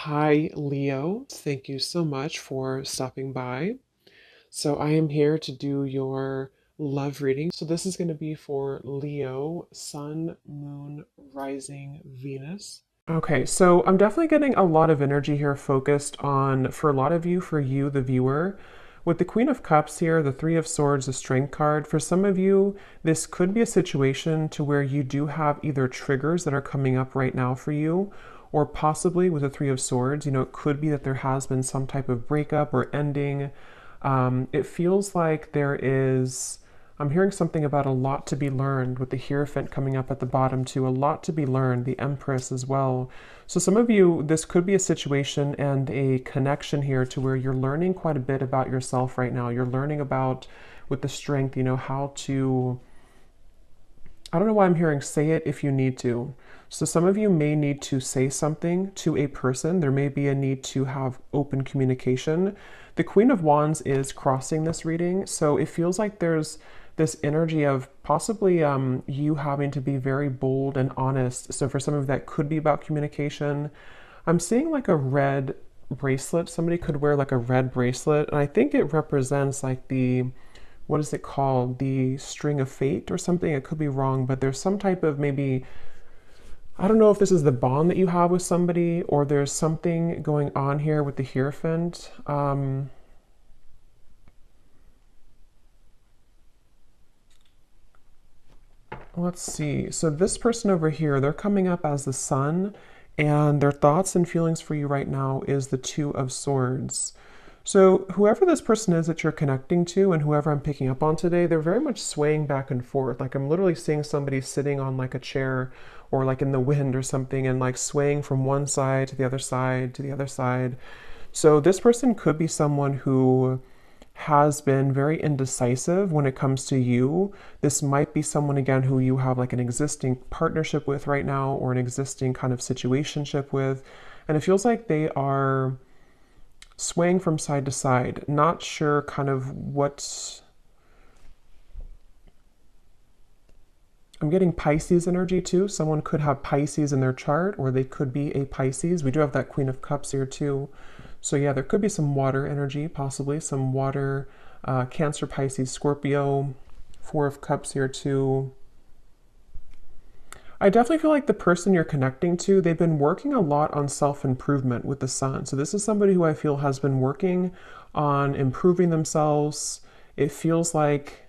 Hi, Leo. Thank you so much for stopping by. So, I am here to do your love reading. So, this is going to be for Leo, Sun, Moon, Rising, Venus. Okay, so I'm definitely getting a lot of energy here focused on, for a lot of you, for you, the viewer. With the Queen of Cups here, the Three of Swords, the Strength card, for some of you, this could be a situation to where you do have either triggers that are coming up right now for you, or possibly with the Three of Swords, it could be that there has been some type of breakup or ending. It feels like I'm hearing something about a lot to be learned with the Hierophant coming up at the bottom too, a lot to be learned, the Empress as well. So some of you, this could be a situation and a connection here to where you're learning quite a bit about yourself right now. You're learning about, with the Strength, how to, I don't know why I'm hearing say it if you need to. So some of you may need to say something to a person. There may be a need to have open communication. The Queen of Wands is crossing this reading, so it feels like there's this energy of possibly you having to be very bold and honest. So for some of that could be about communication. I'm seeing like a red bracelet. Somebody could wear like a red bracelet, and I think it represents like what is it called? The string of fate or something. It could be wrong, but there's some type of maybe, I don't know if this is the bond that you have with somebody or there's something going on here with the Hierophant. Let's see. So this person over here, they're coming up as the Sun, and their thoughts and feelings for you right now is the Two of Swords. So whoever this person is that you're connecting to and whoever I'm picking up on today, they're very much swaying back and forth. Like I'm literally seeing somebody sitting on like a chair or like in the wind or something and like swaying from one side to the other side to the other side. So this person could be someone who has been very indecisive when it comes to you. This might be someone again who you have like an existing partnership with right now or an existing kind of situationship with. And it feels like they are swaying from side to side, not sure kind of what. I'm getting Pisces energy too. Someone could have Pisces in their chart or they could be a Pisces. We do have that Queen of Cups here too. So yeah, there could be some water energy, possibly some water, Cancer, Pisces, Scorpio, Four of Cups here too. I definitely feel like the person you're connecting to, they've been working a lot on self-improvement with the Sun. So this is somebody who I feel has been working on improving themselves. It feels like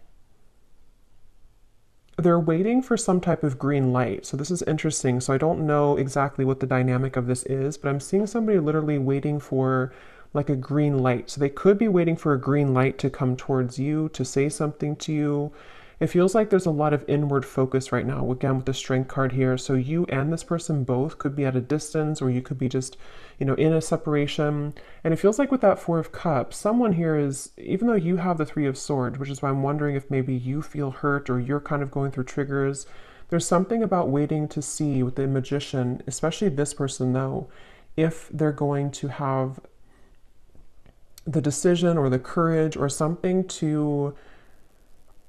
they're waiting for some type of green light. So this is interesting. So I don't know exactly what the dynamic of this is, but I'm seeing somebody literally waiting for like a green light. So they could be waiting for a green light to come towards you, to say something to you. It feels like there's a lot of inward focus right now, again, with the Strength card here. So you and this person both could be at a distance, or you could be just, in a separation. And it feels like with that Four of Cups, someone here is, even though you have the Three of Swords, which is why I'm wondering if maybe you feel hurt or you're kind of going through triggers, there's something about waiting to see with the Magician, especially this person though, if they're going to have the decision or the courage or something to.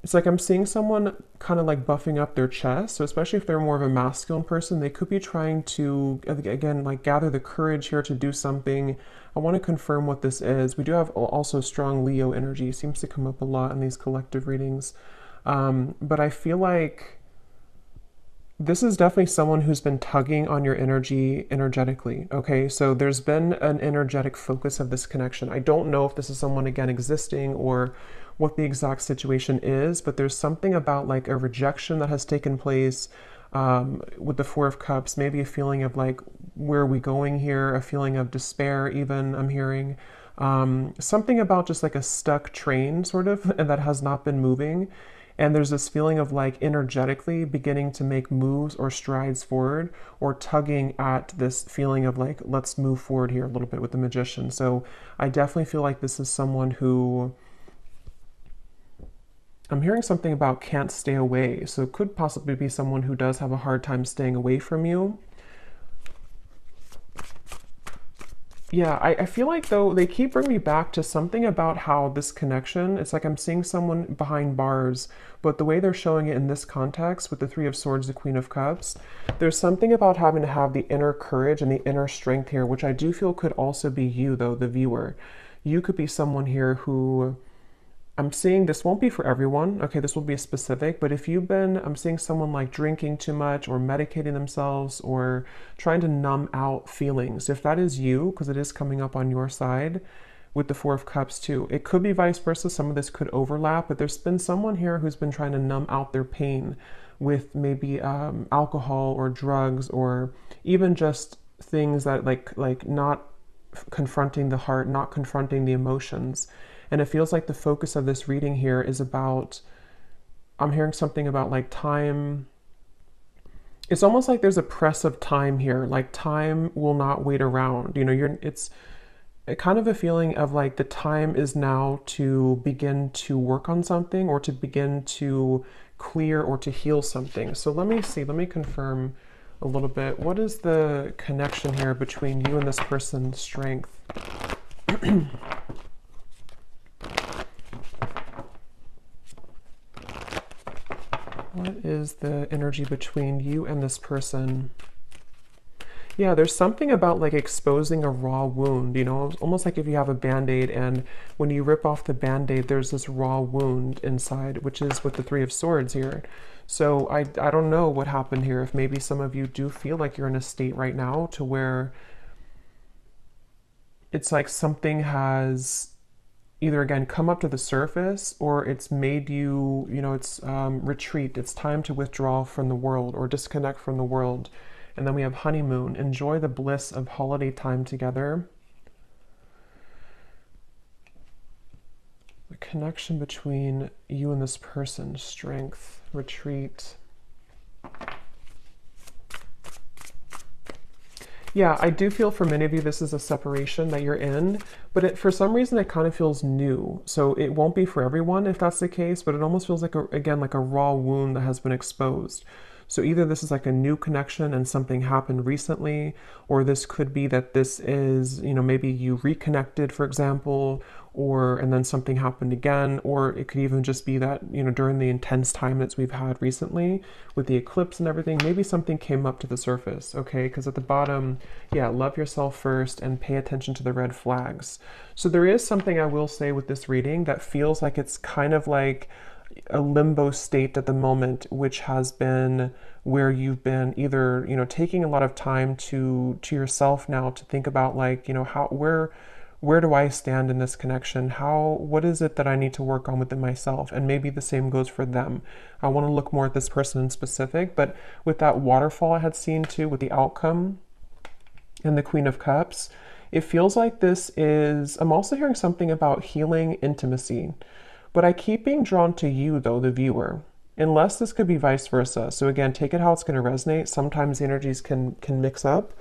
It's like I'm seeing someone kind of like buffing up their chest. So especially if they're more of a masculine person, they could be trying to, again, like gather the courage here to do something. I want to confirm what this is. We do have also strong Leo energy. It seems to come up a lot in these collective readings. But I feel like this is definitely someone who's been tugging on your energy energetically. Okay, so there's been an energetic focus of this connection. I don't know if this is someone again existing or what the exact situation is, but there's something about like a rejection that has taken place with the Four of Cups, maybe a feeling of like, where are we going here? A feeling of despair, even I'm hearing. Something about just like a stuck train sort of, and that has not been moving. And there's this feeling of like energetically beginning to make moves or strides forward or tugging at this feeling of like, let's move forward here a little bit with the Magician. So I definitely feel like this is someone who, I'm hearing something about can't stay away. So it could possibly be someone who does have a hard time staying away from you. Yeah, I feel like though they keep bringing me back to something about how this connection, it's like I'm seeing someone behind bars, but the way they're showing it in this context with the Three of Swords, the Queen of Cups, there's something about having to have the inner courage and the inner strength here, which I do feel could also be you though, the viewer. You could be someone here who I'm seeing this won't be for everyone. Okay, this will be specific, but if you've been, I'm seeing someone like drinking too much or medicating themselves or trying to numb out feelings. If that is you, because it is coming up on your side with the Four of Cups too, it could be vice versa. Some of this could overlap, but there's been someone here who's been trying to numb out their pain with maybe alcohol or drugs or even just things that like not confronting the heart, not confronting the emotions. And it feels like the focus of this reading here is about, I'm hearing something about like time. It's almost like there's a press of time here. Like time will not wait around. You know, it's a kind of a feeling of like the time is now to begin to work on something or to begin to clear or to heal something. So let me see, let me confirm a little bit. What is the connection here between you and this person's strength? What is the energy between you and this person? Yeah, there's something about like exposing a raw wound, you know, almost like if you have a band-aid and when you rip off the band-aid, there's this raw wound inside, which is with the Three of Swords here. So I don't know what happened here. If maybe some of you do feel like you're in a state right now to where it's like something has either again come up to the surface or it's made you, you know, it's retreat. It's time to withdraw from the world or disconnect from the world. And then we have honeymoon. Enjoy the bliss of holiday time together. The connection between you and this person, strength, retreat. Yeah, I do feel for many of you this is a separation that you're in, but for some reason it kind of feels new. So it won't be for everyone if that's the case, but it almost feels like, again, like a raw wound that has been exposed. So either this is like a new connection and something happened recently, or this could be that this is, you know, maybe you reconnected, for example, or and then something happened again, or it could even just be that, you know, during the intense time that we've had recently with the eclipse and everything, maybe something came up to the surface, okay? Because at the bottom, yeah, love yourself first and pay attention to the red flags. So there is something I will say with this reading that feels like it's kind of like a limbo state at the moment, which has been where you've been either, you know, taking a lot of time to yourself now to think about like, you know, how where do I stand in this connection? What is it that I need to work on within myself? And maybe the same goes for them. I want to look more at this person in specific, but with that waterfall I had seen too, with the outcome and the Queen of Cups, it feels like this is, I'm also hearing something about healing intimacy. But I keep being drawn to you, though, the viewer, unless this could be vice versa. So again, take it how it's going to resonate. Sometimes the energies can mix up.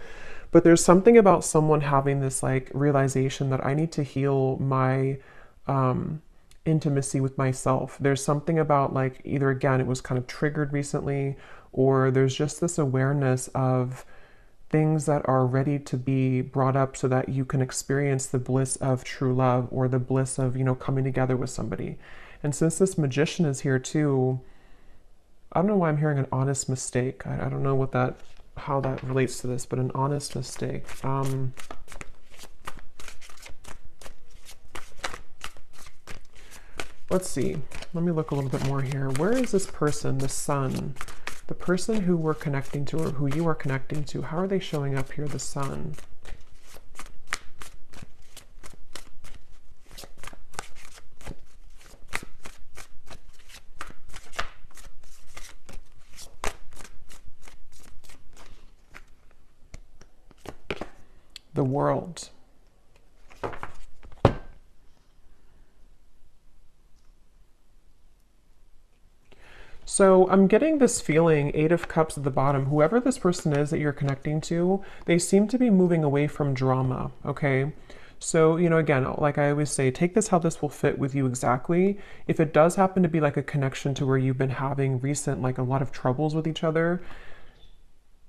But there's something about someone having this like realization that I need to heal my intimacy with myself. There's something about like either, again, it was kind of triggered recently, or there's just this awareness of things that are ready to be brought up so that you can experience the bliss of true love or the bliss of, you know, coming together with somebody. And since this Magician is here too, I don't know why I'm hearing an honest mistake. I don't know how that relates to this, but an honest mistake. Let's see. Let me look a little bit more here. Where is this person, the Sun? The person who we're connecting to or who you are connecting to, how are they showing up here, the Sun? The World. So I'm getting this feeling, Eight of Cups at the bottom, whoever this person is that you're connecting to, they seem to be moving away from drama, okay? So, you know, again, like I always say, take this how this will fit with you exactly. If it does happen to be like a connection to where you've been having recent, like a lot of troubles with each other,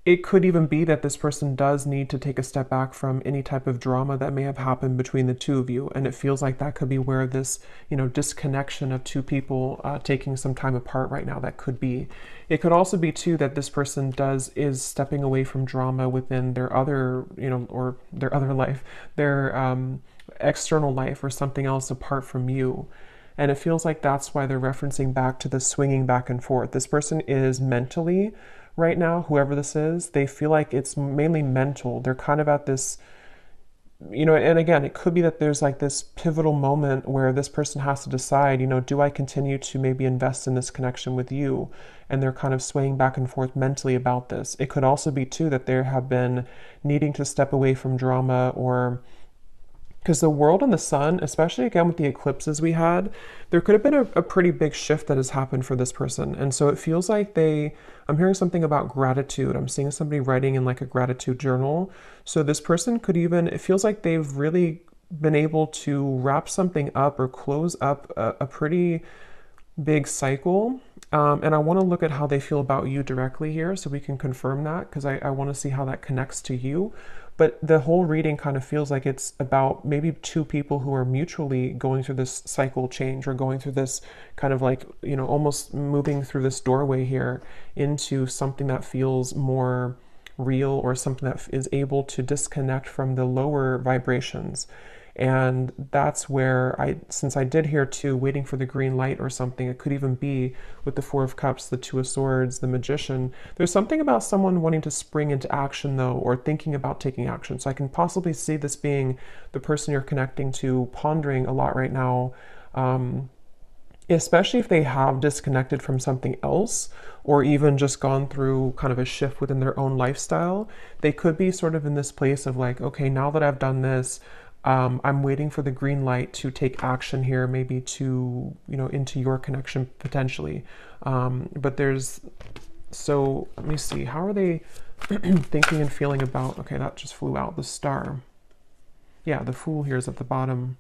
it could even be that this person does need to take a step back from any type of drama that may have happened between the two of you. And it feels like that could be where this, disconnection of two people taking some time apart right now, that could be. It could also be too that this person is stepping away from drama within their other, or their other life, their external life or something else apart from you. And it feels like that's why they're referencing back to the swinging back and forth. This person is mentally, right now, whoever this is, they feel like it's mainly mental. They're kind of at this, and again, it could be that there's like this pivotal moment where this person has to decide, do I continue to maybe invest in this connection with you? And they're kind of swaying back and forth mentally about this. It could also be too that they have been needing to step away from drama, or because the world and the sun, especially again with the eclipses we had, there could have been a pretty big shift that has happened for this person. And so it feels like I'm hearing something about gratitude. I'm seeing somebody writing in like a gratitude journal. So this person could even, it feels like they've really been able to wrap something up or close up a pretty big cycle. And I want to look at how they feel about you directly here so we can confirm that, because I want to see how that connects to you. But the whole reading kind of feels like it's about maybe two people who are mutually going through this cycle change, or going through this kind of like, almost moving through this doorway here into something that feels more real, or something that is able to disconnect from the lower vibrations. And that's where since I did hear too, waiting for the green light or something, it could even be with the Four of Cups, the Two of Swords, the Magician. There's something about someone wanting to spring into action though, or thinking about taking action. So I can possibly see this being the person you're connecting to, pondering a lot right now, especially if they have disconnected from something else, or even just gone through kind of a shift within their own lifestyle. They could be sort of in this place of like, okay, now that I've done this, I'm waiting for the green light to take action here, maybe to, into your connection potentially. So let me see, how are they thinking and feeling about, okay, that just flew out, the Star. Yeah, the Fool here is at the bottom.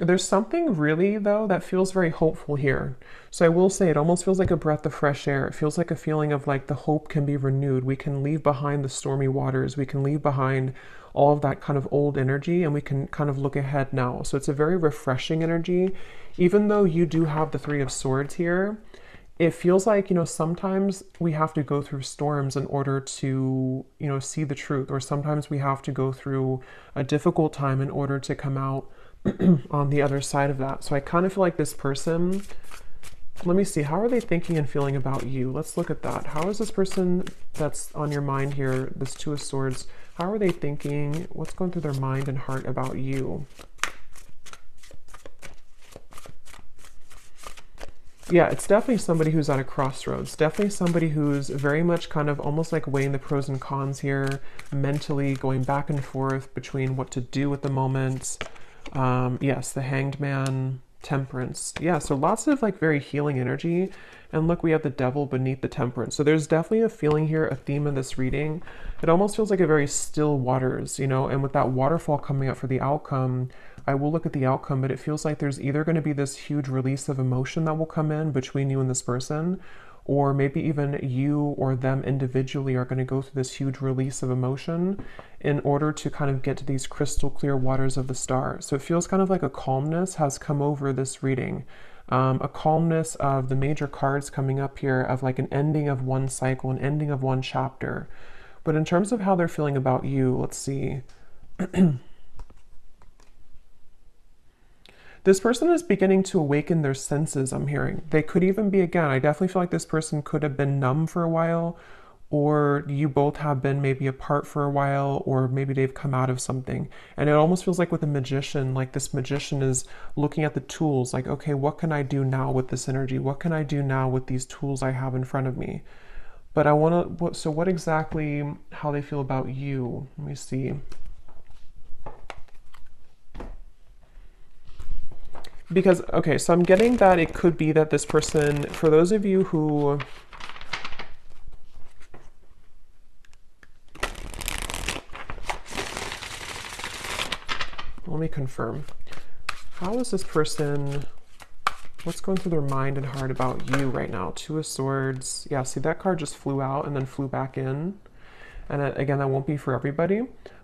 There's something really, though, that feels very hopeful here. So I will say it almost feels like a breath of fresh air. It feels like a feeling of like the hope can be renewed. We can leave behind the stormy waters. We can leave behind all of that kind of old energy, and we can kind of look ahead now. So it's a very refreshing energy. Even though you do have the Three of Swords here, it feels like, sometimes we have to go through storms in order to, see the truth. Or sometimes we have to go through a difficult time in order to come out on the other side of that. So I kind of feel like this person, let me see, how are they thinking and feeling about you? Let's look at that. How is this person that's on your mind here, this Two of Swords, how are they thinking? What's going through their mind and heart about you? Yeah, it's definitely somebody who's at a crossroads. Definitely somebody who's very much kind of almost like weighing the pros and cons here, mentally going back and forth between what to do at the moment. Yes, the Hanged Man, Temperance. Yeah, so lots of like very healing energy. And look, we have the Devil beneath the Temperance. So there's definitely a feeling here, a theme in this reading. It almost feels like a very still waters, and with that waterfall coming up for the outcome, I will look at the outcome, but it feels like there's either going to be this huge release of emotion that will come in between you and this person, or maybe even you or them individually are going to go through this huge release of emotion in order to kind of get to these crystal clear waters of the Star. So it feels kind of like a calmness has come over this reading. A calmness of the major cards coming up here, of like an ending of one cycle, an ending of one chapter. But in terms of how they're feeling about you, let's see. This person is beginning to awaken their senses, I'm hearing. They could even be, again, I definitely feel like this person could have been numb for a while, or you both have been maybe apart for a while, or maybe they've come out of something. And it almost feels like with a magician, like this magician is looking at the tools, like, okay, what can I do now with this energy? What can I do now with these tools I have in front of me? But I want to, so what exactly, how they feel about you? Let me see. Because, okay, so I'm getting that it could be that this person, for those of you who, let me confirm. How is this person What's going through their mind and heart about you right now? Two of Swords. Yeah, see, that card just flew out and then flew back in. And again, that won't be for everybody.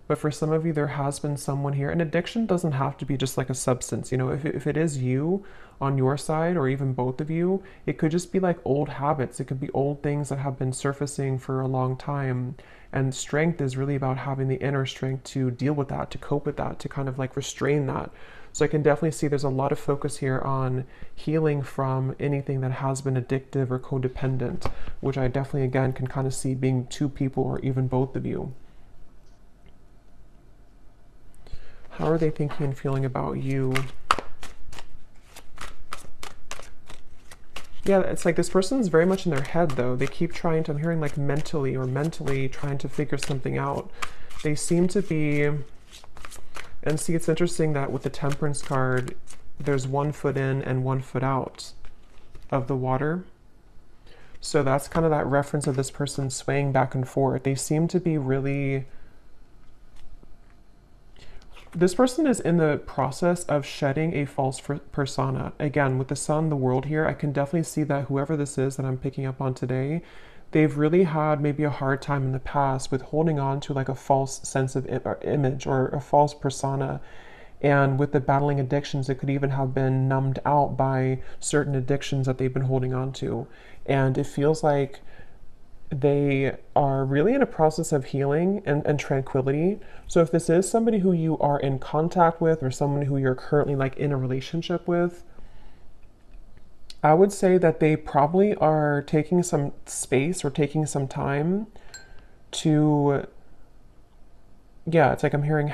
But for some of you, there has been someone here. And addiction doesn't have to be just like a substance. You know, if it is you on your side, or even both of you, it could just be like old habits. It could be old things that have been surfacing for a long time. And strength is really about having the inner strength to deal with that, to cope with that, to kind of like restrain that. So I can definitely see there's a lot of focus here on healing from anything that has been addictive or codependent, which I definitely, again, can kind of see being two people or even both of you. How are they thinking and feeling about you? Yeah, it's like this person's very much in their head, though. They keep trying to, I'm hearing like mentally trying to figure something out. They seem to be, and see, it's interesting that with the Temperance card, there's 1 foot in and 1 foot out of the water. So that's kind of that reference of this person swaying back and forth. They seem to be really, this person is in the process of shedding a false persona. Again, with the Sun, the world here, I can definitely see that whoever this is that I'm picking up on today, they've really had maybe a hard time in the past with holding on to like a false sense of image or a false persona. And with the battling addictions, it could even have been numbed out by certain addictions that they've been holding on to. And it feels like they are really in a process of healing and tranquility. So if this is somebody who you are in contact with or someone who you're currently like in a relationship with, I would say that they probably are taking some space or taking some time to, yeah, it's like I'm hearing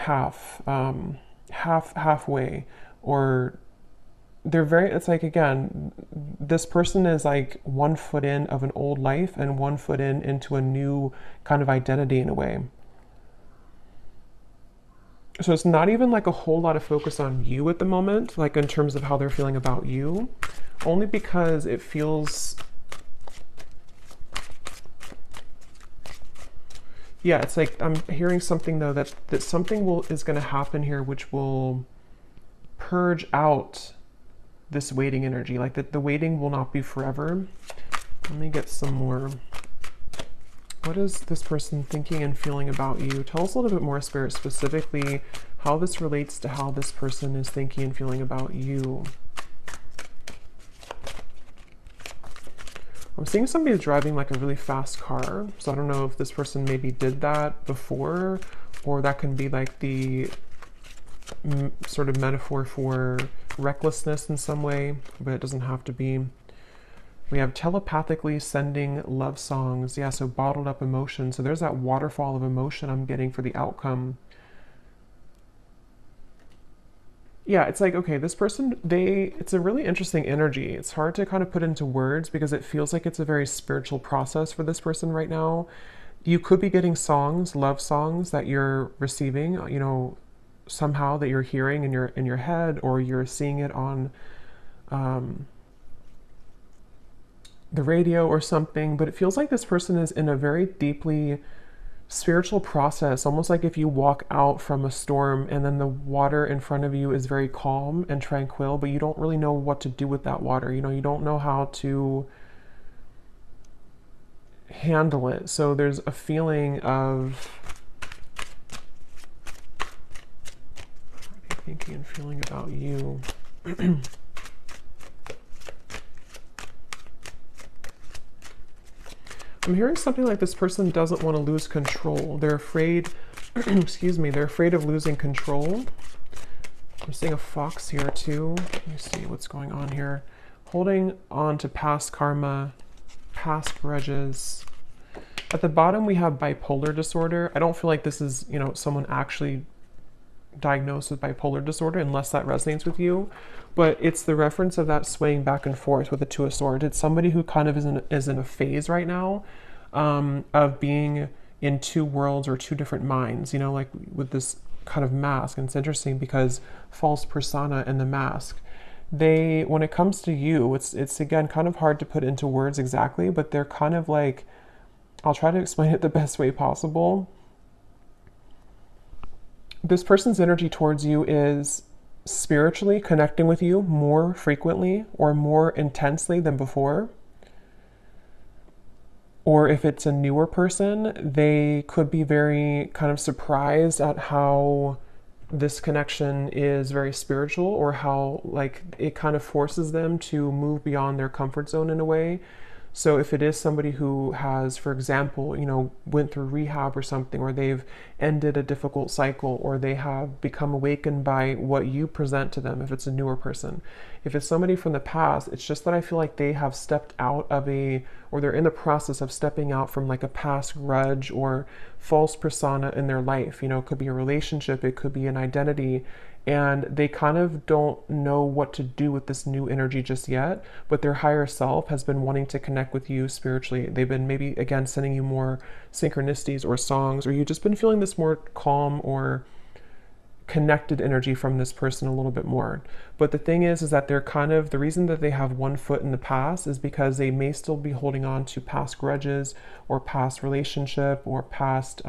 halfway, or they're very, it's like, again, this person is like 1 foot in of an old life and 1 foot in into a new kind of identity in a way. So it's not even like a whole lot of focus on you at the moment, like in terms of how they're feeling about you, only because it feels, yeah, it's like I'm hearing something though that something is going to happen here which will purge out this waiting energy, like that the waiting will not be forever. Let me get some more. What is this person thinking and feeling about you? Tell us a little bit more, Spirit, specifically how this relates to how this person is thinking and feeling about you. I'm seeing somebody driving like a really fast car. So I don't know if this person maybe did that before, or that can be like the sort of metaphor for recklessness in some way, but it doesn't have to be. We have telepathically sending love songs. Yeah, so bottled up emotion. So there's that waterfall of emotion I'm getting for the outcome. Yeah, it's like, okay, this person, it's a really interesting energy. It's hard to kind of put into words because it feels like it's a very spiritual process for this person right now. You could be getting songs, love songs that you're receiving, you know, somehow that you're hearing in your head, or you're seeing it on the radio or something. But it feels like this person is in a very deeply spiritual process, almost like if you walk out from a storm and then the water in front of you is very calm and tranquil, but you don't really know what to do with that water. You know, you don't know how to handle it. So there's a feeling of thinking and feeling about you. I'm hearing something like this person doesn't want to lose control. They're afraid, excuse me, they're afraid of losing control. I'm seeing a fox here too. Let me see what's going on here. Holding on to past karma, past grudges. At the bottom we have bipolar disorder. I don't feel like this is, you know, someone actually diagnosed with bipolar disorder, unless that resonates with you, but it's the reference of that swaying back and forth with the Two of Swords. It's somebody who kind of is in a phase right now of being in two worlds or two different minds, you know, like with this kind of mask. And it's interesting because false persona and the mask, when it comes to you, it's again kind of hard to put into words exactly, but they're kind of like, I'll try to explain it the best way possible. This person's energy towards you is spiritually connecting with you more frequently or more intensely than before. Or if it's a newer person, they could be very kind of surprised at how this connection is very spiritual, or how like it kind of forces them to move beyond their comfort zone in a way. So if it is somebody who has, for example, went through rehab or something, or they've ended a difficult cycle, or they have become awakened by what you present to them, if it's a newer person. If it's somebody from the past, it's just that I feel like they have stepped out of or they're in the process of stepping out from like a past grudge or false persona in their life. It could be a relationship, it could be an identity, and they kind of don't know what to do with this new energy just yet, but their higher self has been wanting to connect with you spiritually. They've been maybe, again, sending you more synchronicities or songs, or you've just been feeling this more calm or connected energy from this person a little bit more. But the thing is that they're kind of, the reason that they have one foot in the past is because they may still be holding on to past grudges or past relationship or past,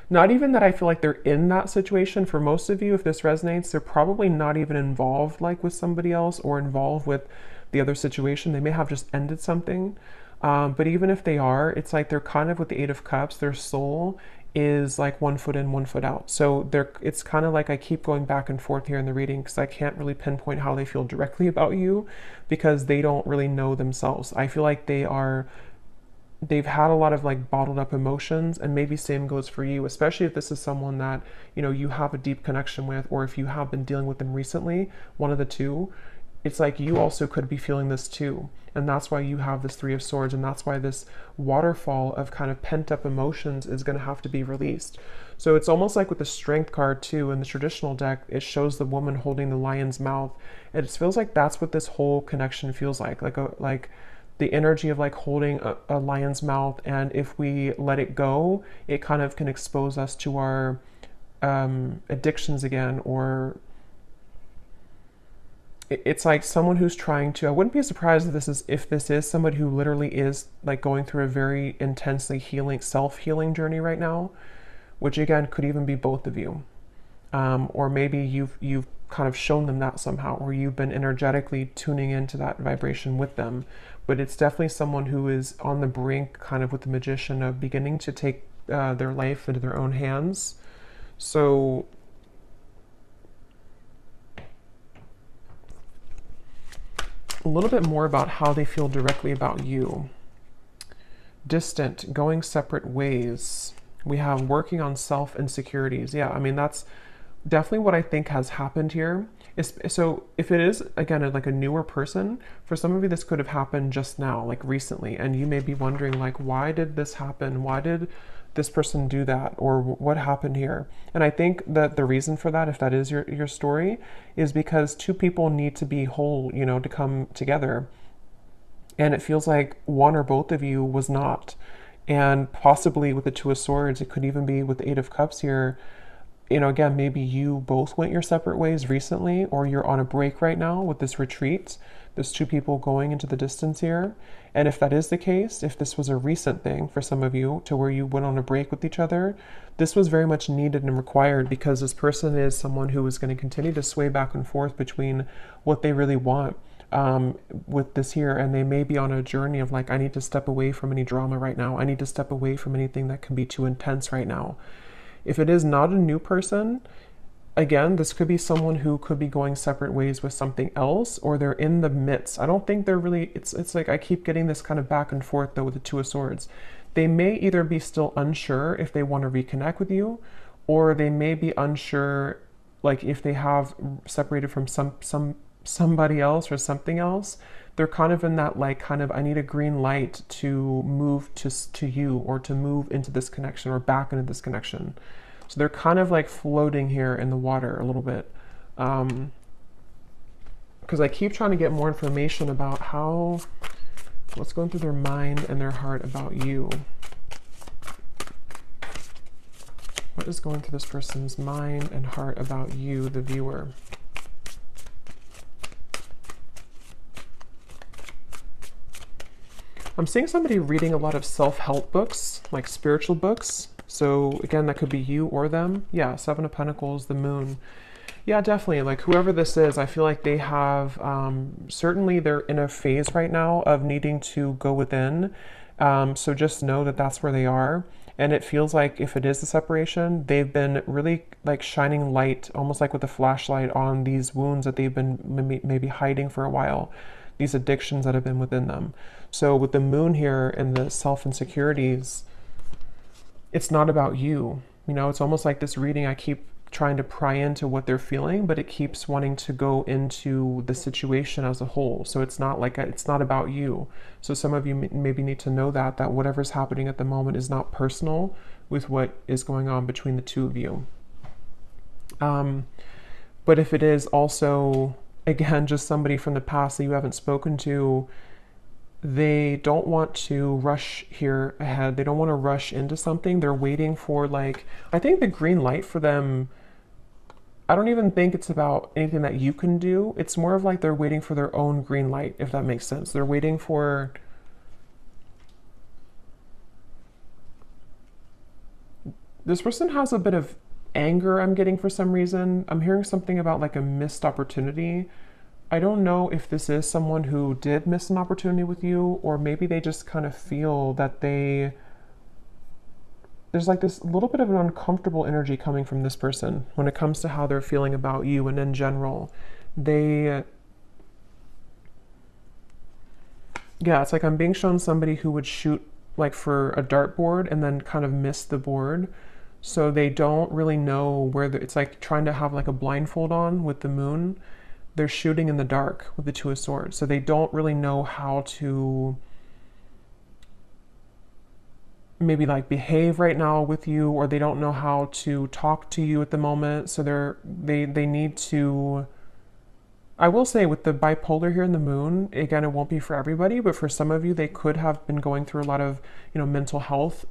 not even that I feel like they're in that situation. For most of you, if this resonates, they're probably not even involved like with somebody else or involved with the other situation. They may have just ended something. But even if they are, it's like they're kind of with the Eight of Cups, their soul is like one foot in, one foot out. So it's kind of like I keep going back and forth here in the reading because I can't really pinpoint how they feel directly about you because they don't really know themselves. I feel like they've had a lot of like bottled up emotions, and maybe same goes for you, especially if this is someone that, you have a deep connection with, or if you have been dealing with them recently, one of the two. It's like you also could be feeling this too. And that's why you have this Three of Swords, and that's why this waterfall of kind of pent up emotions is going to have to be released. So it's almost like with the Strength card too, in the traditional deck, it shows the woman holding the lion's mouth. It feels like that's what this whole connection feels like the energy of like holding a lion's mouth, and if we let it go, it kind of can expose us to our addictions again, or it's like someone who's trying to, I wouldn't be surprised if this is somebody who literally is like going through a very intensely self-healing journey right now, which again could even be both of you. Or maybe you've kind of shown them that somehow, or you've been energetically tuning into that vibration with them. But it's definitely someone who is on the brink, kind of with the Magician, of beginning to take their life into their own hands. So a little bit more about how they feel directly about you. Distant, going separate ways. We have working on self-insecurities. Yeah, I mean, that's definitely what I think has happened here. So if it is, again, like a newer person, for some of you, this could have happened just now, like recently. And you may be wondering, like, why did this happen? Why did this person do that? Or what happened here? And I think that the reason for that, if that is your story, is because two people need to be whole, to come together. And it feels like one or both of you was not. And possibly with the Two of Swords, it could even be with the Eight of Cups here. Again, maybe you both went your separate ways recently, or you're on a break right now with this retreat. There's two people going into the distance here. And if that is the case, if this was a recent thing for some of you to where you went on a break with each other, this was very much needed and required, because this person is someone who is going to continue to sway back and forth between what they really want with this here. And they may be on a journey of like, I need to step away from any drama right now. I need to step away from anything that can be too intense right now. If it is not a new person, again, this could be someone who could be going separate ways with something else, or they're in the midst. I don't think they're really, it's like I keep getting this kind of back and forth though with the Two of Swords. They may either be still unsure if they want to reconnect with you, or they may be unsure, like if they have separated from somebody else or something else. They're kind of in that like kind of, I need a green light to move to you, or to move into this connection, or back into this connection. So they're kind of like floating here in the water a little bit. Because I keep trying to get more information about what's going through their mind and their heart about you. What is going through this person's mind and heart about you, the viewer? I'm seeing somebody reading a lot of self-help books, like spiritual books. So again, that could be you or them. Yeah, Seven of Pentacles, the Moon. Yeah, definitely. Like whoever this is, I feel like they have certainly they're in a phase right now of needing to go within. So just know that that's where they are. And it feels like if it is a separation, they've been really like shining light, almost like with a flashlight on these wounds that they've been maybe hiding for a while, these addictions that have been within them. So with the moon here and the self insecurities, it's not about you. You know, it's almost like this reading, I keep trying to pry into what they're feeling, but it keeps wanting to go into the situation as a whole. So it's not like it's not about you. So some of you maybe need to know that whatever's happening at the moment is not personal with what is going on between the two of you. But if it is also, again, just somebody from the past that you haven't spoken to, they don't want to rush here ahead. They don't want to rush into something. They're waiting for, like, I think the green light for them, I don't even think it's about anything that you can do. It's more of like they're waiting for their own green light, if that makes sense. They're waiting for, this person has a bit of anger, I'm getting, for some reason. I'm hearing something about like a missed opportunity. I don't know if this is someone who did miss an opportunity with you, or maybe they just kind of feel that there's like this little bit of an uncomfortable energy coming from this person when it comes to how they're feeling about you and in general. They, yeah, it's like I'm being shown somebody who would shoot like for a dartboard and then kind of miss the board. So they don't really know where it's like trying to have like a blindfold on with the moon. They're shooting in the dark with the Two of Swords. So they don't really know how to maybe like behave right now with you, or they don't know how to talk to you at the moment. So they need to, I will say with the bipolar here in the moon, again, it won't be for everybody, but for some of you, they could have been going through a lot of, mental health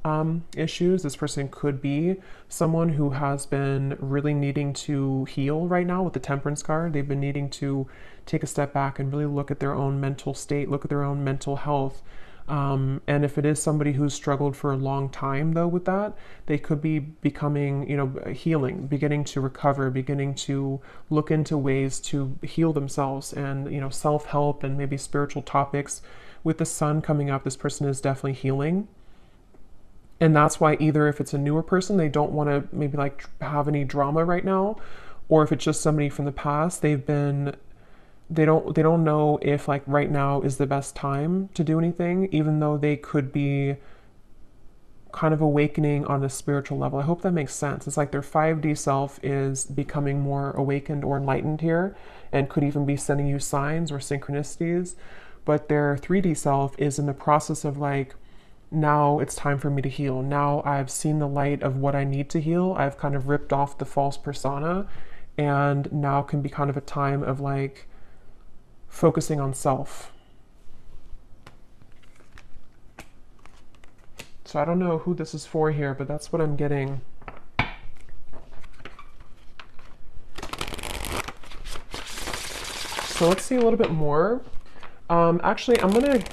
issues. This person could be someone who has been really needing to heal right now with the Temperance card. They've been needing to take a step back and really look at their own mental state, look at their own mental health. And if it is somebody who's struggled for a long time, though, with that, they could be becoming, healing, beginning to recover, beginning to look into ways to heal themselves and, self-help and maybe spiritual topics. With the sun coming up, this person is definitely healing. And that's why either if it's a newer person, they don't want to maybe like have any drama right now, or if it's just somebody from the past, they don't know if like right now is the best time to do anything, even though they could be kind of awakening on a spiritual level. I hope that makes sense. It's like their 5D self is becoming more awakened or enlightened here, and could even be sending you signs or synchronicities. But their 3D self is in the process of like, now it's time for me to heal. Now I've seen the light of what I need to heal. I've kind of ripped off the false persona, and now can be kind of a time of like focusing on self. So I don't know who this is for here, but that's what I'm getting. So let's see a little bit more. Actually, I'm gonna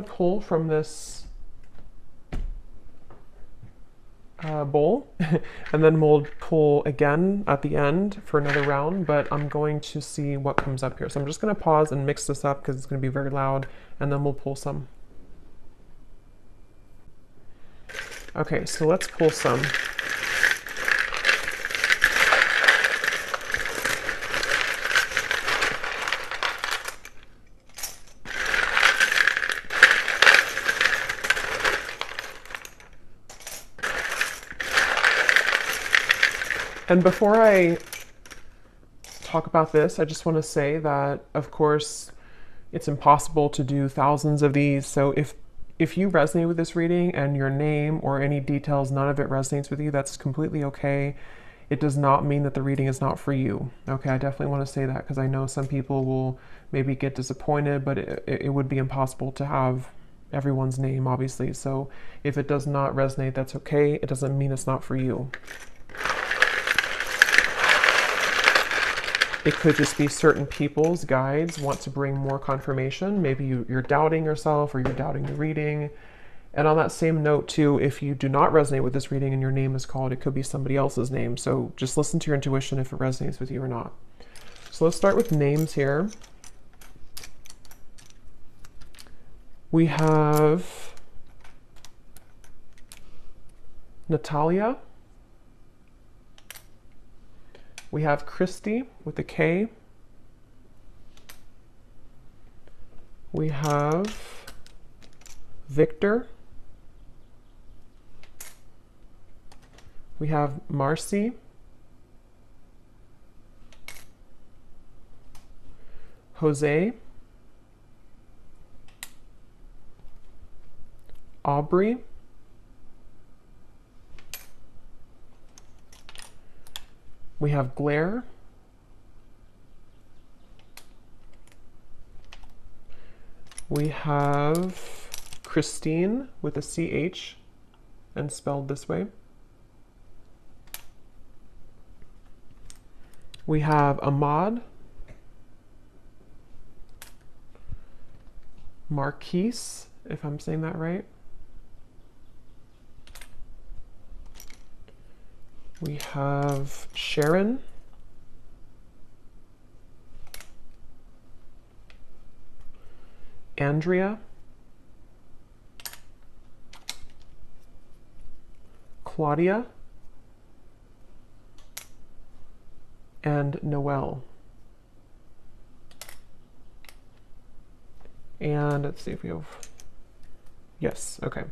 pull from this bowl, and then we'll pull again at the end for another round, but I'm going to see what comes up here. So I'm just going to pause and mix this up because it's going to be very loud, and then we'll pull some. Okay, so let's pull some. And before I talk about this, I just want to say that, of course, it's impossible to do thousands of these. So if you resonate with this reading and your name or any details, none of it resonates with you, that's completely okay. It does not mean that the reading is not for you. Okay, I definitely want to say that because I know some people will maybe get disappointed, but it would be impossible to have everyone's name, obviously. So if it does not resonate, that's okay. It doesn't mean it's not for you. It could just be certain people's guides want to bring more confirmation. Maybe you're doubting yourself or you're doubting the reading, And on that same note too, if you do not resonate with this reading and your name is called, it could be somebody else's name. So just listen to your intuition if it resonates with you or not. So let's start with names here. We have Natalia. We have Christy with a K. We have Victor. We have Marcy. Jose. Aubrey. We have Blair. We have Christine with a CH and spelled this way. We have Ahmad. Marquise, if I'm saying that right. We have Sharon. Andrea. Claudia. And Noelle. And let's see if we have, yes, okay.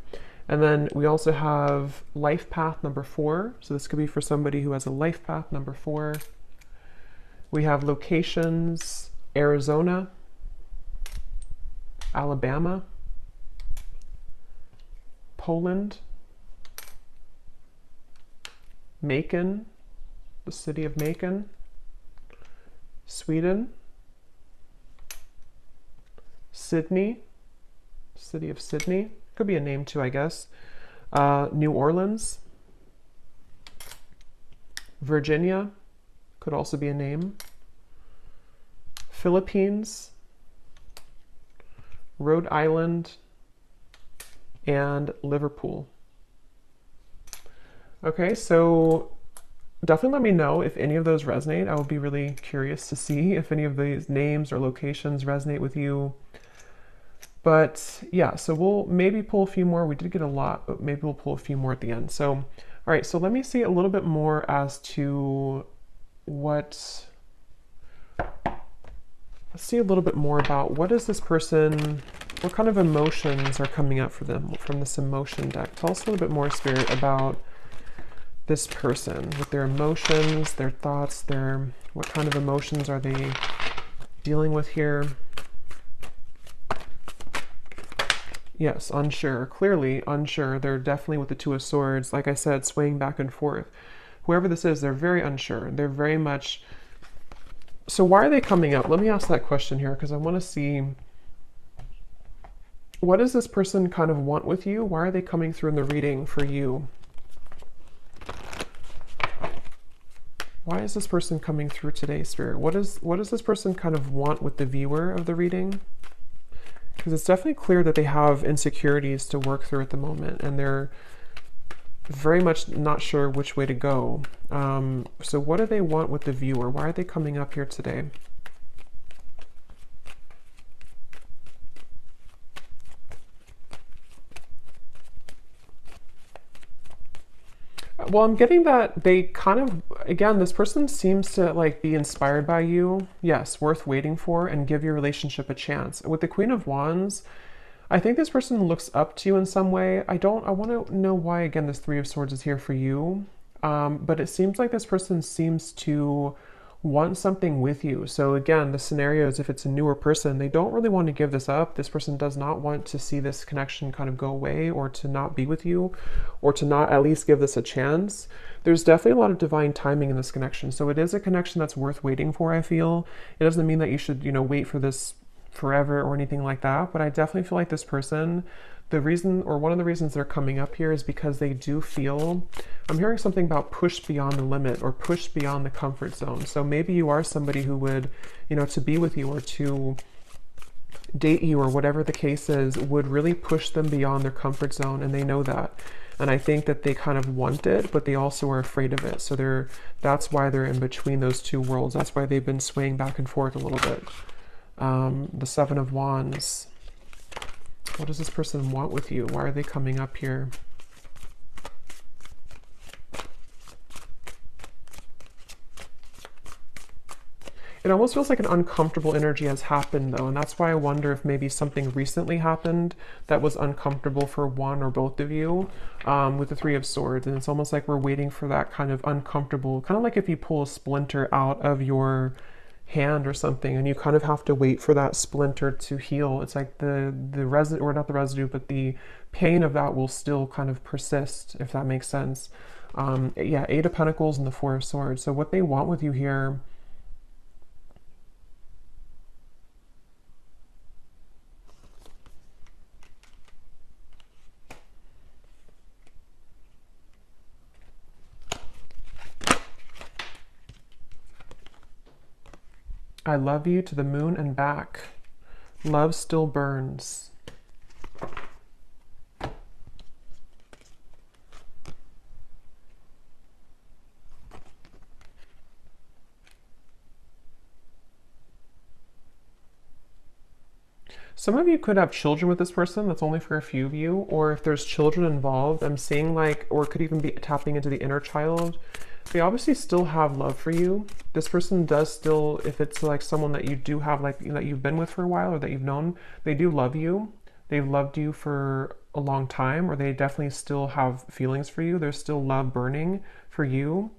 And then we also have life path number 4. So this could be for somebody who has a life path number 4. We have locations, Arizona, Alabama, Poland, Macon, the city of Macon, Sweden, Sydney, city of Sydney, could be a name too, I guess. New Orleans, Virginia, could also be a name. Philippines, Rhode Island, and Liverpool. Okay, so definitely let me know if any of those resonate. I would be really curious to see if any of these names or locations resonate with you. But yeah, so we'll maybe pull a few more. We did get a lot, but maybe we'll pull a few more at the end. So, all right, so let me see a little bit more as to let's see a little bit more about what is this person, what kind of emotions are coming up for them from this emotion deck. Tell us a little bit more, Spirit, about this person with their emotions, their thoughts, what kind of emotions are they dealing with here? Yes, unsure, clearly unsure. They're definitely with the Two of Swords, like I said, swaying back and forth. Whoever this is, they're very unsure. They're very much, so why are they coming up? Let me ask that question here, because I want to see, what does this person kind of want with you? Why are they coming through in the reading for you? Why is this person coming through today, Spirit? What does this person kind of want with the viewer of the reading? Because it's definitely clear that they have insecurities to work through at the moment, and they're very much not sure which way to go. So what do they want with the viewer? Why are they coming up here today? Well, I'm getting that they kind of, again, this person seems to like be inspired by you. Yes, worth waiting for, and give your relationship a chance. With the Queen of Wands, I think this person looks up to you in some way. I want to know why, again, this Three of Swords is here for you. But it seems like this person seems to want something with you. So again, the scenario is if it's a newer person, they don't really want to give this up. This person does not want to see this connection kind of go away, or to not be with you, or to not at least give this a chance. There's definitely a lot of divine timing in this connection. So it is a connection that's worth waiting for, I feel. It doesn't mean that you should, wait for this forever or anything like that, but I definitely feel like this person, the reason, or one of the reasons they're coming up here, is because they do feel, I'm hearing something about push beyond the limit, or push beyond the comfort zone. So maybe you are somebody who would, to be with you, or to date you or whatever the case is would really push them beyond their comfort zone, and they know that. And I think that they kind of want it, but they also are afraid of it. So that's why they're in between those two worlds. That's why they've been swaying back and forth a little bit. The Seven of Wands. What does this person want with you? Why are they coming up here? It almost feels like an uncomfortable energy has happened though, and that's why I wonder if maybe something recently happened that was uncomfortable for one or both of you, with the Three of Swords. And it's almost like we're waiting for that kind of uncomfortable, kind of like if you pull a splinter out of your hand or something and you kind of have to wait for that splinter to heal. It's like the residue, or not the residue, but the pain of that will still kind of persist, if that makes sense. Yeah, Eight of Pentacles and the Four of Swords. So what they want with you here, I love you to the moon and back. Love still burns. Some of you could have children with this person. That's only for a few of you. Or if there's children involved, I'm seeing like, or it could even be tapping into the inner child. They obviously still have love for you. This person does still, if it's like someone that you do have, like that you've been with for a while or that you've known, they do love you. They've loved you for a long time, or they definitely still have feelings for you. There's still love burning for you.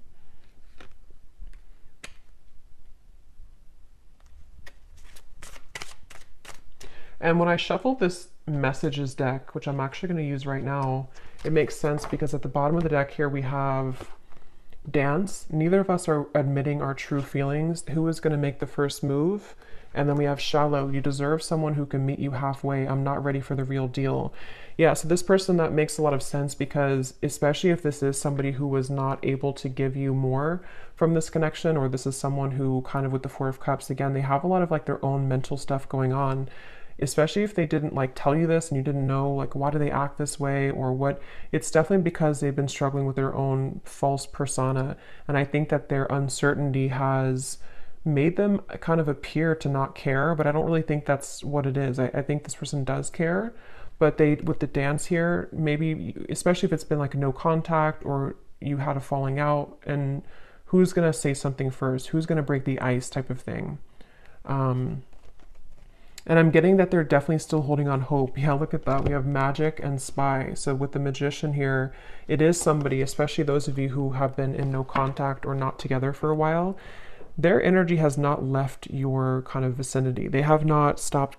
And when I shuffled this messages deck, which I'm actually going to use right now, it makes sense because at the bottom of the deck here we have dance. Neither of us are admitting our true feelings. Who is going to make the first move? And then we have shallow. You deserve someone who can meet you halfway. I'm not ready for the real deal. Yeah, so this person, that makes a lot of sense because especially if this is somebody who was not able to give you more from this connection, or this is someone who kind of with the Four of Cups, again, they have a lot of like their own mental stuff going on. Especially if they didn't like tell you this and you didn't know like why do they act this way or what, it's definitely because they've been struggling with their own false persona. And I think that their uncertainty has made them kind of appear to not care, but I don't really think that's what it is. I think this person does care, but they, with the dance here, maybe, especially if it's been like no contact or you had a falling out, and who's gonna say something first? Who's gonna break the ice type of thing? And I'm getting that they're definitely still holding on hope. Yeah, look at that. We have Magic and Spy. So with the Magician here, it is somebody, especially those of you who have been in no contact or not together for a while, their energy has not left your kind of vicinity. They have not stopped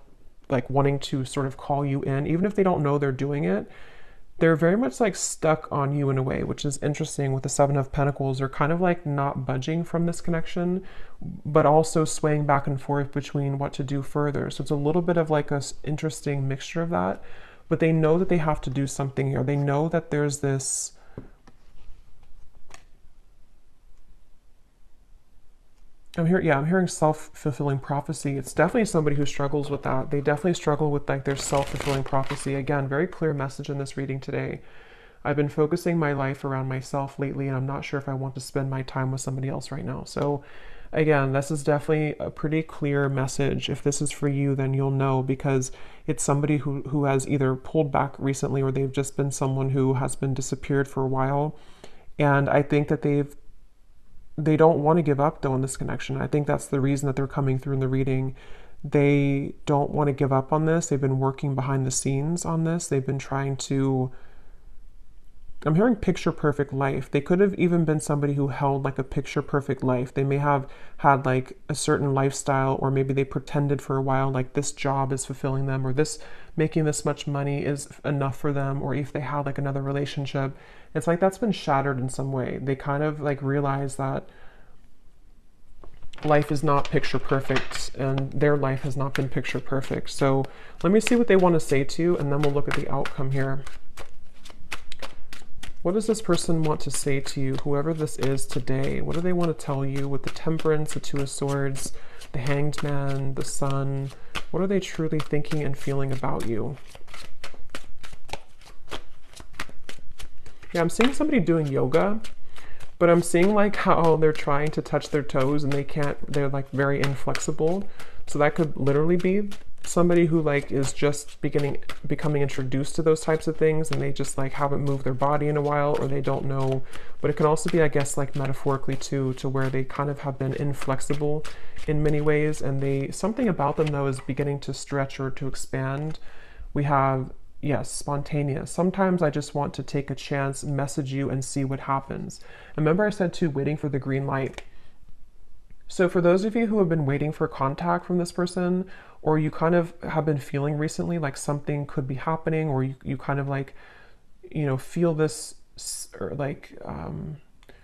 like wanting to sort of call you in, even if they don't know they're doing it. They're very much like stuck on you in a way, which is interesting. With the Seven of Pentacles, they're kind of like not budging from this connection, but also swaying back and forth between what to do further. So it's a little bit of like a interesting mixture of that, but they know that they have to do something here. They know that there's this, I'm hearing self-fulfilling prophecy. It's definitely somebody who struggles with that. They definitely struggle with like their self-fulfilling prophecy. Again, very clear message in this reading today. I've been focusing my life around myself lately, and I'm not sure if I want to spend my time with somebody else right now. So again, this is definitely a pretty clear message. If this is for you, then you'll know, because it's somebody who has either pulled back recently, or they've just been someone who has been disappeared for a while. And I think that they don't want to give up though in this connection. I think that's the reason that they're coming through in the reading. They don't want to give up on this. They've been working behind the scenes on this. They've been trying to, I'm hearing picture perfect life. They could have even been somebody who held like a picture perfect life. They may have had like a certain lifestyle, or maybe they pretended for a while like this job is fulfilling them, or this making this much money is enough for them, or if they had like another relationship, it's like that's been shattered in some way. They kind of like realize that life is not picture perfect, and their life has not been picture perfect. So let me see what they want to say to you, and then we'll look at the outcome here. What does this person want to say to you, whoever this is today? What do they want to tell you with the Temperance, the Two of Swords, the Hanged Man, the Sun, What are they truly thinking and feeling about you? Yeah, I'm seeing somebody doing yoga, but I'm seeing like how they're trying to touch their toes and they can't, they're like very inflexible. So that could literally be somebody who like is just becoming introduced to those types of things, and they just like haven't moved their body in a while, or they don't know. But it can also be, I guess, like metaphorically too, to where they kind of have been inflexible in many ways, and they, something about them though is beginning to stretch or to expand. We have, yes, spontaneous. Sometimes I just want to take a chance, message you, and see what happens. Remember I said too, waiting for the green light. So for those of you who have been waiting for contact from this person, or you kind of have been feeling recently like something could be happening, or you kind of like, you know, feel this, or like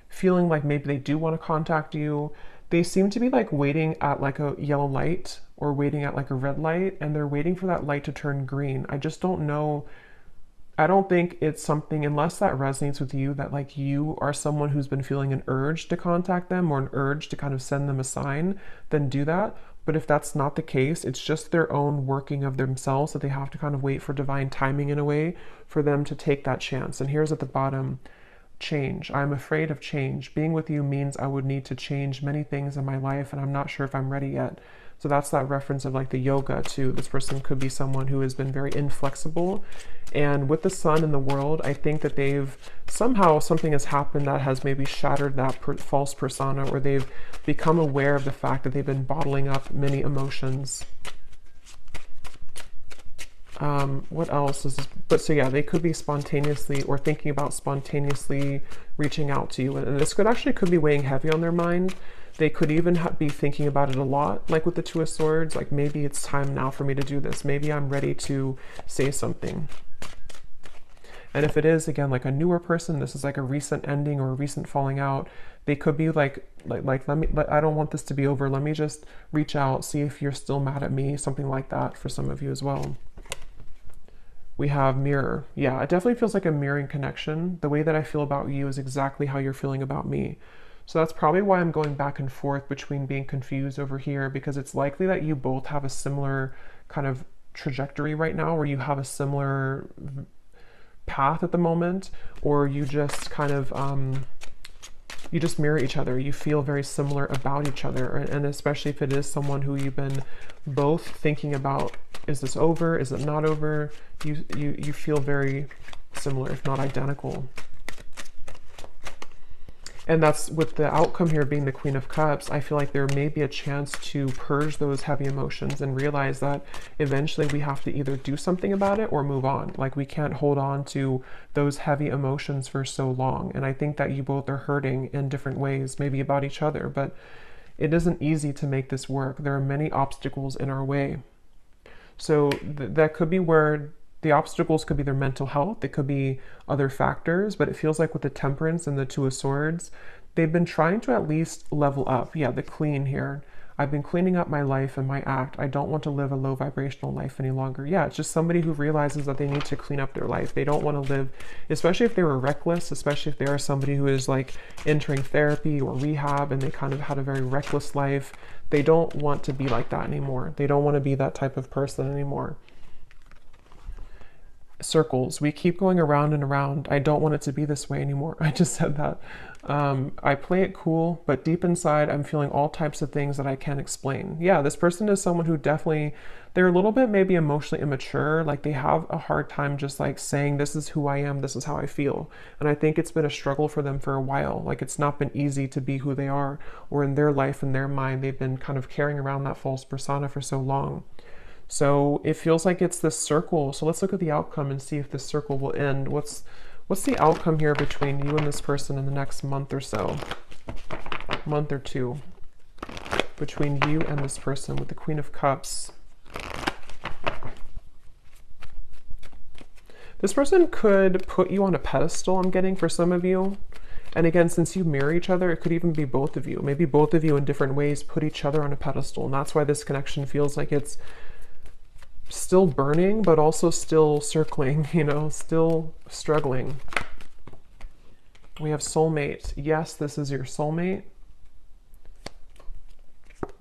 feeling like maybe they do want to contact you, they seem to be like waiting at like a yellow light or waiting at like a red light, and they're waiting for that light to turn green. I just don't know. I don't think it's something, unless that resonates with you, that like you are someone who's been feeling an urge to contact them or an urge to kind of send them a sign, then do that. But if that's not the case, it's just their own working of themselves that they have to kind of wait for divine timing in a way for them to take that chance. And here's at the bottom, change. I'm afraid of change. Being with you means I would need to change many things in my life, and I'm not sure if I'm ready yet. So that's that reference of like the yoga too. This person could be someone who has been very inflexible. And with the sun in the world, I think that they've somehow, something has happened that has maybe shattered that false persona, or they've become aware of the fact that they've been bottling up many emotions. What else is this? But so yeah, they could be spontaneously or thinking about spontaneously reaching out to you. And this could be weighing heavy on their mind. They could even be thinking about it a lot, like with the Two of Swords, like maybe it's time now for me to do this. Maybe I'm ready to say something. And if it is, again, like a newer person, this is like a recent ending or a recent falling out, they could be like I don't want this to be over. Let me just reach out, see if you're still mad at me, something like that for some of you as well. We have mirror. Yeah, it definitely feels like a mirroring connection. The way that I feel about you is exactly how you're feeling about me. So that's probably why I'm going back and forth between being confused over here, because it's likely that you both have a similar kind of trajectory right now, or you have a similar path at the moment, or you just kind of you just mirror each other. You feel very similar about each other, and especially if it is someone who you've been both thinking about, is this over, is it not over, you feel very similar, if not identical. And that's with the outcome here being the Queen of Cups. I feel like there may be a chance to purge those heavy emotions and realize that eventually we have to either do something about it or move on. Like we can't hold on to those heavy emotions for so long. And I think that you both are hurting in different ways, maybe about each other, but it isn't easy to make this work. There are many obstacles in our way. So that could be where the obstacles could be their mental health. It could be other factors, but it feels like with the Temperance and the Two of Swords, they've been trying to at least level up. Yeah, the clean here. I've been cleaning up my life and my act. I don't want to live a low vibrational life any longer. Yeah, it's just somebody who realizes that they need to clean up their life. They don't want to live, especially if they were reckless, especially if they are somebody who is like entering therapy or rehab and they kind of had a very reckless life. They don't want to be like that anymore. They don't want to be that type of person anymore. Circles. We keep going around and around. I don't want it to be this way anymore. I just said that. I play it cool, but deep inside, I'm feeling all types of things that I can't explain. Yeah, this person is someone who definitely, they're a little bit maybe emotionally immature. Like they have a hard time just like saying, this is who I am, this is how I feel. And I think it's been a struggle for them for a while. Like it's not been easy to be who they are, or in their life, in their mind, they've been kind of carrying around that false persona for so long. So it feels like it's this circle. So let's look at the outcome and see if this circle will end. What's the outcome here between you and this person in the next month or so? Month or two. Between you and this person with the Queen of Cups. This person could put you on a pedestal, I'm getting, for some of you. And again, since you mirror each other, it could even be both of you. Maybe both of you in different ways put each other on a pedestal. And that's why this connection feels like it's still burning, but also still circling, you know, still struggling. We have soulmate. Yes, this is your soulmate.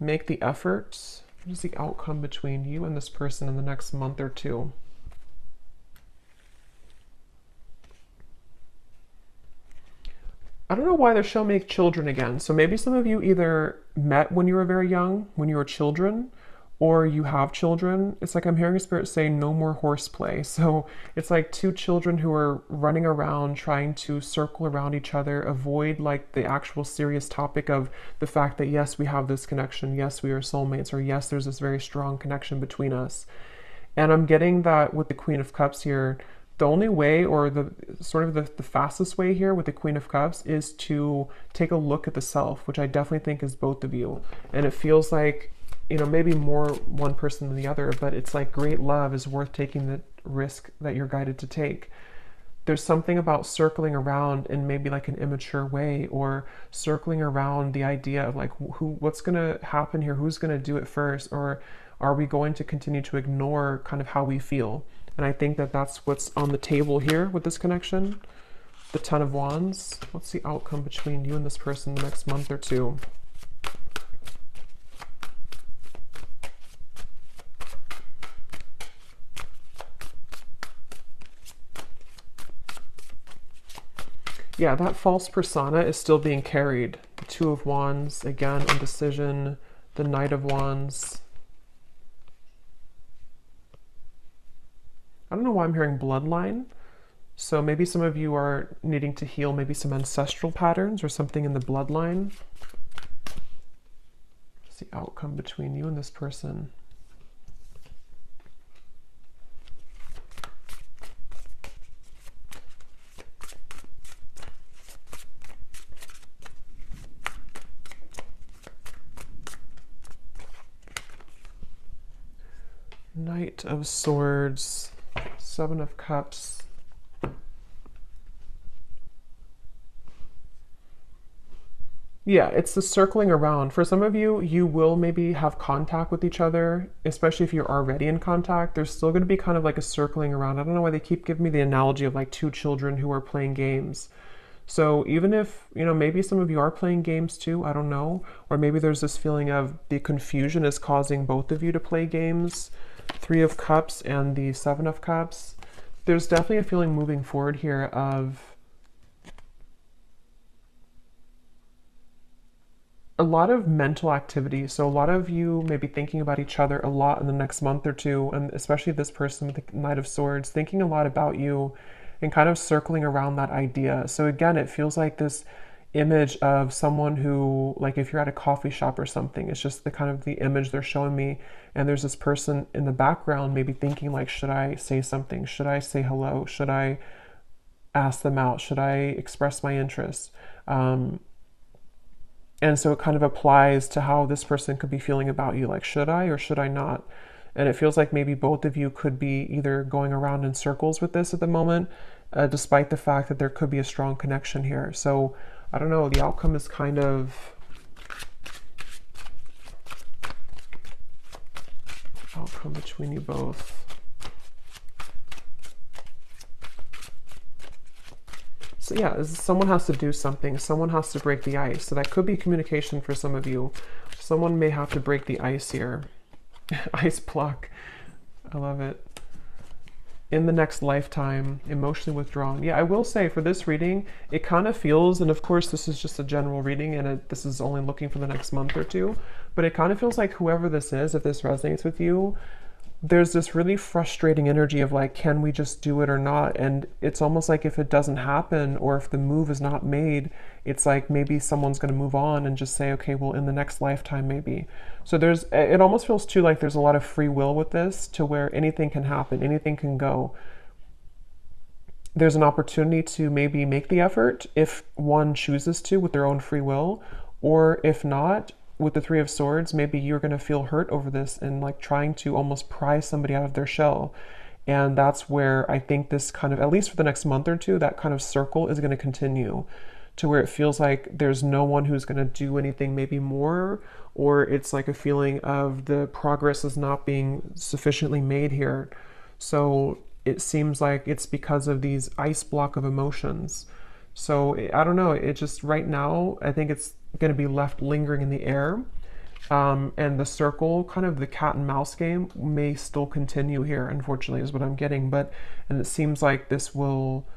Make the effort. What is the outcome between you and this person in the next month or two? I don't know why they're showing me children again. So maybe some of you either met when you were very young, when you were children, or you have children. It's like I'm hearing a spirit say no more horseplay. So it's like two children who are running around trying to circle around each other, avoid like the actual serious topic of the fact that yes, we have this connection, yes, we are soulmates, or yes, there's this very strong connection between us. And I'm getting that with the Queen of Cups here, the only way, or the sort of the fastest way here with the Queen of Cups, is to take a look at the self, which I definitely think is both of you. And it feels like, you know, maybe more one person than the other, but it's like great love is worth taking the risk that you're guided to take. There's something about circling around in maybe like an immature way, or circling around the idea of like what's going to happen here, who's going to do it first, or are we going to continue to ignore kind of how we feel? And I think that that's what's on the table here with this connection. The Ten of Wands. What's the outcome between you and this person the next month or two? Yeah, that false persona is still being carried. The Two of Wands, again, indecision. The Knight of Wands. I don't know why I'm hearing bloodline. So maybe some of you are needing to heal maybe some ancestral patterns or something in the bloodline. What's the outcome between you and this person? Knight of Swords. Seven of Cups. Yeah, it's the circling around. For some of you, you will maybe have contact with each other, especially if you're already in contact. There's still going to be kind of like a circling around. I don't know why they keep giving me the analogy of like two children who are playing games. So even if, you know, maybe some of you are playing games too, I don't know. Or maybe there's this feeling of the confusion is causing both of you to play games. Three of Cups and the Seven of Cups. There's definitely a feeling moving forward here of a lot of mental activity. So a lot of you may be thinking about each other a lot in the next month or two, and especially this person with the Knight of Swords, thinking a lot about you and kind of circling around that idea. So again, it feels like this image of someone who, like if you're at a coffee shop or something, it's just the kind of the image they're showing me, and there's this person in the background maybe thinking like, should I say something? Should I say hello? Should I ask them out? Should I express my interest? And so it kind of applies to how this person could be feeling about you, like should I or should I not? And it feels like maybe both of you could be either going around in circles with this at the moment, despite the fact that there could be a strong connection here. So I don't know, the outcome is kind of outcome between you both. So yeah, someone has to do something. Someone has to break the ice. So that could be communication for some of you. Someone may have to break the ice here. Ice block. I love it. In the next lifetime, emotionally withdrawn. Yeah, I will say for this reading, it kind of feels, and of course this is just a general reading and this is only looking for the next month or two, but it kind of feels like whoever this is, if this resonates with you, there's this really frustrating energy of like, can we just do it or not? And it's almost like if it doesn't happen or if the move is not made, it's like maybe someone's going to move on and just say, okay, well, in the next lifetime, maybe. So it almost feels too like there's a lot of free will with this, to where anything can happen, anything can go. There's an opportunity to maybe make the effort if one chooses to with their own free will, or if not, with the Three of Swords, maybe you're going to feel hurt over this and like trying to almost pry somebody out of their shell. And that's where I think this kind of, at least for the next month or two, that kind of circle is going to continue, to where it feels like there's no one who's going to do anything maybe more, or it's like a feeling of the progress is not being sufficiently made here. So it seems like it's because of these ice block of emotions. So I don't know, it just right now, I think it's going to be left lingering in the air. And the circle, kind of the cat and mouse game, may still continue here, unfortunately, is what I'm getting. And it seems like this will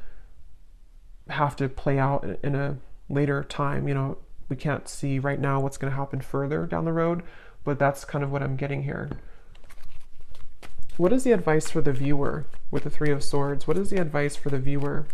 have to play out in a later time. You know, we can't see right now what's going to happen further down the road, but that's kind of what I'm getting here. What is the advice for the viewer with the Three of Swords? What is the advice for the viewer?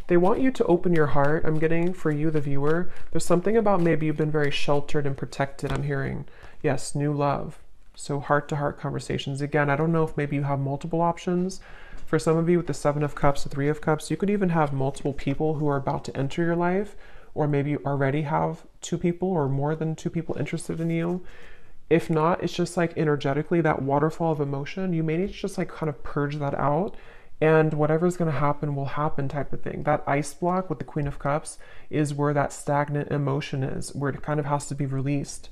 They want you to open your heart. I'm getting for you, the viewer. There's something about maybe you've been very sheltered and protected, I'm hearing. Yes, new love. So heart-to-heart conversations. Again, I don't know if maybe you have multiple options. For some of you with the Seven of Cups, the Three of Cups, you could even have multiple people who are about to enter your life, or maybe you already have two people or more than two people interested in you. If not, it's just like energetically that waterfall of emotion. You may need to just like kind of purge that out, and whatever's going to happen will happen type of thing. That ice block with the Queen of Cups is where that stagnant emotion is, where it kind of has to be released.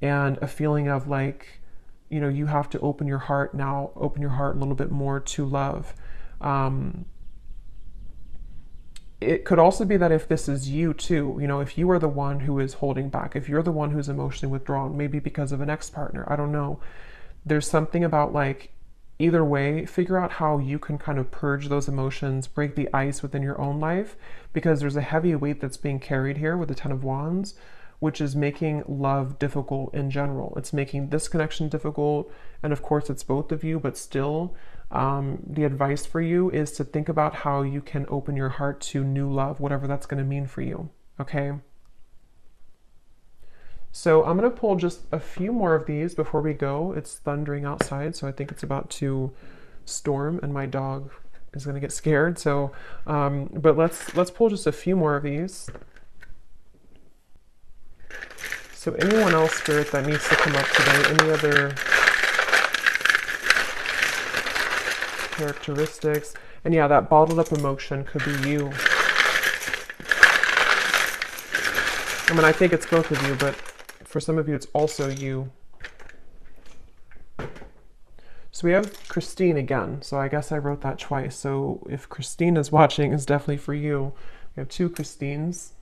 And a feeling of like, you know, you have to open your heart now, open your heart a little bit more to love. It could also be that if this is you too, you know, if you are the one who is holding back, if you're the one who's emotionally withdrawn, maybe because of an ex-partner, I don't know. There's something about like, either way, figure out how you can kind of purge those emotions, break the ice within your own life, because there's a heavy weight that's being carried here with the Ten of Wands, which is making love difficult in general. It's making this connection difficult, and of course it's both of you, but still, the advice for you is to think about how you can open your heart to new love, whatever that's going to mean for you, okay? So I'm going to pull just a few more of these before we go. It's thundering outside, so I think it's about to storm, and my dog is going to get scared. So, but let's pull just a few more of these. So anyone else, Spirit, that needs to come up today, any other characteristics? And yeah, that bottled up emotion could be you. I mean, I think it's both of you, but for some of you, it's also you. So we have Christine again. So I guess I wrote that twice. So if Christine is watching, it's definitely for you. We have two Christines.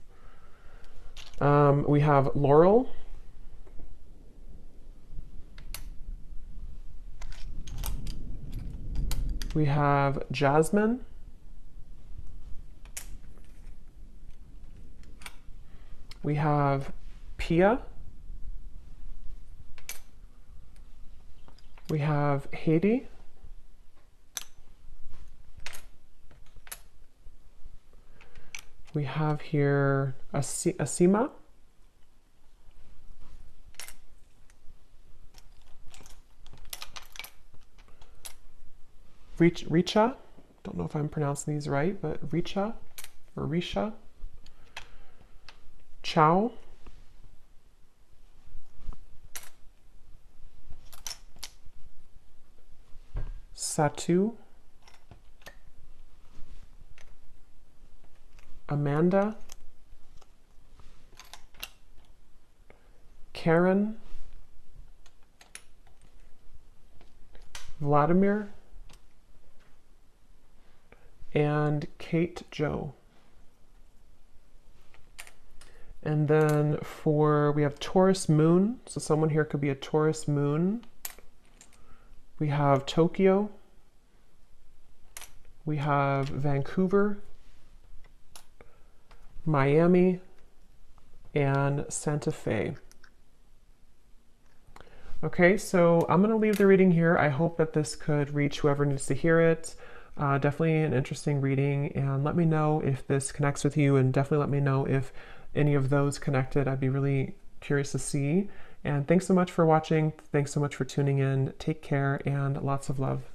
We have Laurel. We have Jasmine. We have Pia. We have Haiti. We have here Asima. Richa. Don't know if I'm pronouncing these right, but Richa or Risha. Chow. Satu. Amanda. Karen. Vladimir. And Kate Joe. And then we have Taurus Moon. So someone here could be a Taurus Moon. We have Tokyo. We have Vancouver, Miami, and Santa Fe. Okay, so I'm going to leave the reading here. I hope that this could reach whoever needs to hear it. Definitely an interesting reading, and let me know if this connects with you, and definitely let me know if any of those connected. I'd be really curious to see. And thanks so much for watching. Thanks so much for tuning in. Take care and lots of love.